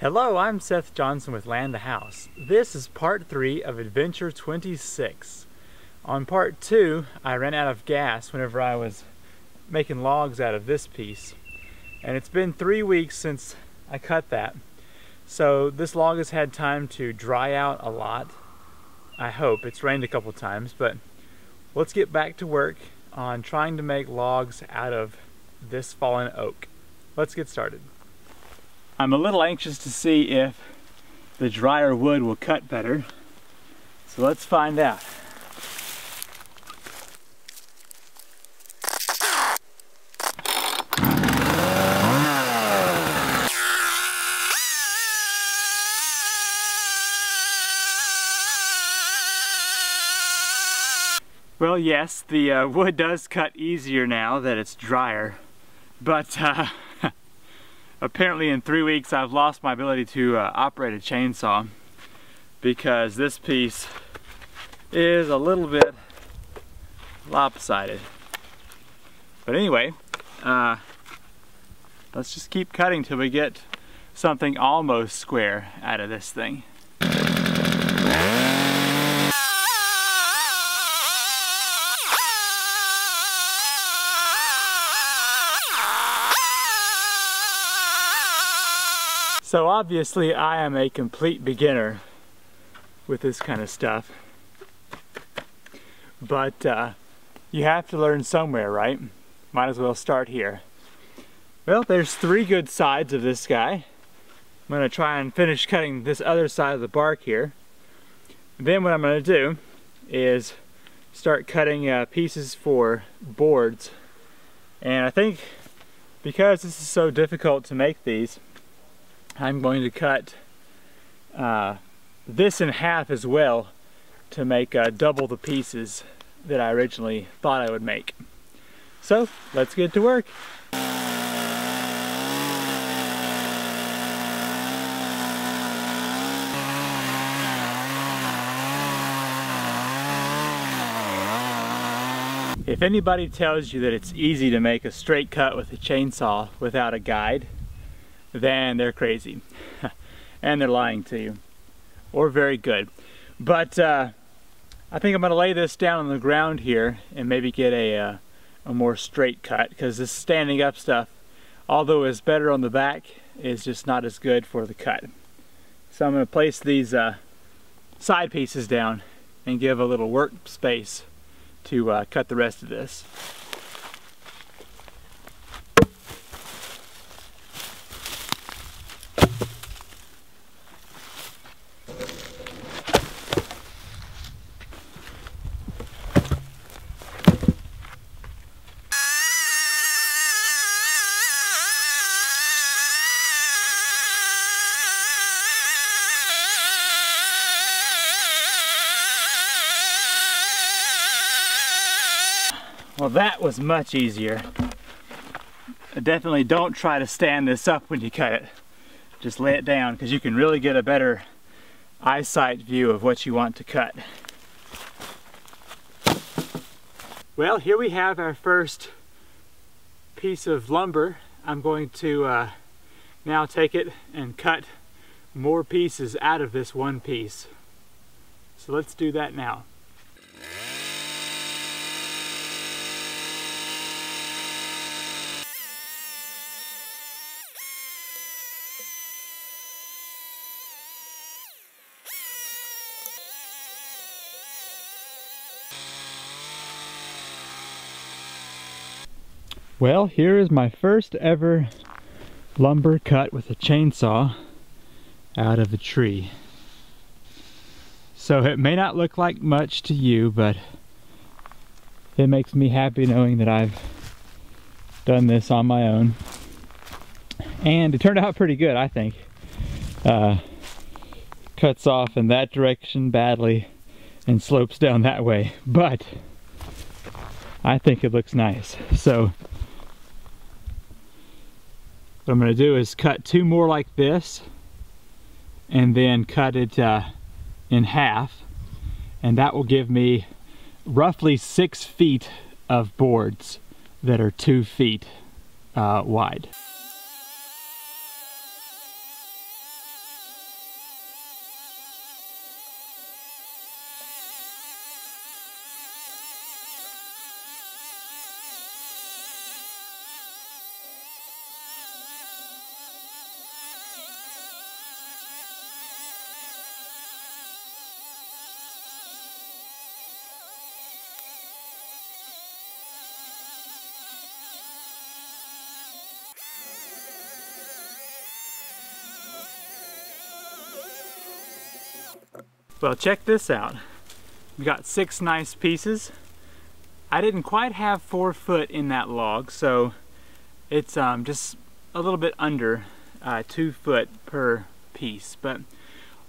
Hello, I'm Seth Johnson with Land to House. This is part 3 of Adventure 26. On part 2, I ran out of gas whenever I was making logs out of this piece. And it's been 3 weeks since I cut that. So this log has had time to dry out a lot. I hope. It's rained a couple times, but let's get back to work on trying to make logs out of this fallen oak. Let's get started. I'm a little anxious to see if the drier wood will cut better, so let's find out. Well, yes, the wood does cut easier now that it's drier, but apparently in 3 weeks I've lost my ability to operate a chainsaw because this piece is a little bit lopsided. But anyway, let's just keep cutting till we get something almost square out of this thing. So obviously I am a complete beginner with this kind of stuff, but you have to learn somewhere, right? Might as well start here. Well, there's 3 good sides of this guy. I'm going to try and finish cutting this other side of the bark here. Then what I'm going to do is start cutting pieces for boards. And I think because this is so difficult to make these, I'm going to cut this in half as well to make double the pieces that I originally thought I would make. So let's get to work. If anybody tells you that it's easy to make a straight cut with a chainsaw without a guide, then they're crazy. And they're lying to you. Or very good. But I think I'm going to lay this down on the ground here and maybe get a more straight cut, because this standing up stuff, although it's better on the back, is just not as good for the cut. So I'm going to place these side pieces down and give a little work space to cut the rest of this. Well, that was much easier. Definitely don't try to stand this up when you cut it. Just lay it down, because you can really get a better eyesight view of what you want to cut. Well, here we have our first piece of lumber. I'm going to now take it and cut more pieces out of this one piece. So let's do that now. Well, here is my first ever lumber cut with a chainsaw out of a tree. So it may not look like much to you, but it makes me happy knowing that I've done this on my own. And it turned out pretty good, I think. Cuts off in that direction badly and slopes down that way, but I think it looks nice. So what I'm going to do is cut 2 more like this and then cut it in half, and that will give me roughly 6 feet of boards that are 2 feet wide. Well, check this out. We got 6 nice pieces. I didn't quite have 4 foot in that log, so it's just a little bit under 2 foot per piece. But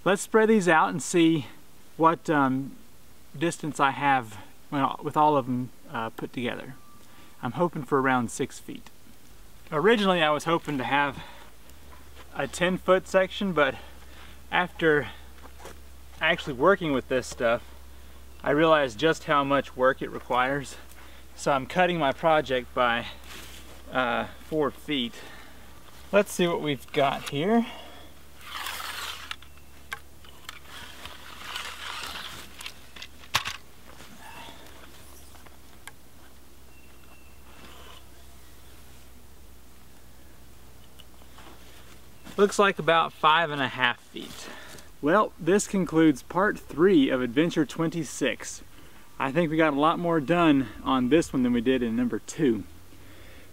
let's spread these out and see what distance I have with all of them put together. I'm hoping for around 6 feet. Originally I was hoping to have a 10-foot section, but after actually working with this stuff, I realized just how much work it requires. So I'm cutting my project by 4 feet. Let's see what we've got here. Looks like about 5.5 feet. Well, this concludes part 3 of Adventure 26. I think we got a lot more done on this one than we did in number 2.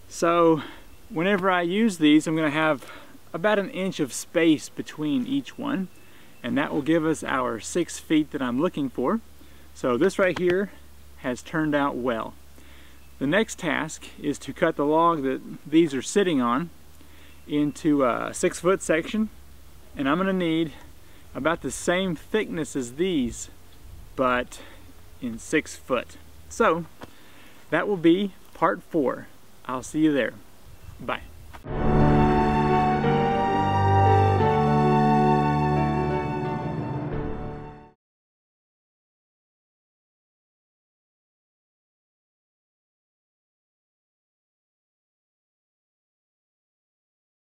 So whenever I use these, I'm going to have about an inch of space between each one, and that will give us our 6 feet that I'm looking for. So this right here has turned out well. The next task is to cut the log that these are sitting on into a 6-foot section, and I'm going to need about the same thickness as these, but in 6 foot. So that will be part 4. I'll see you there. Bye.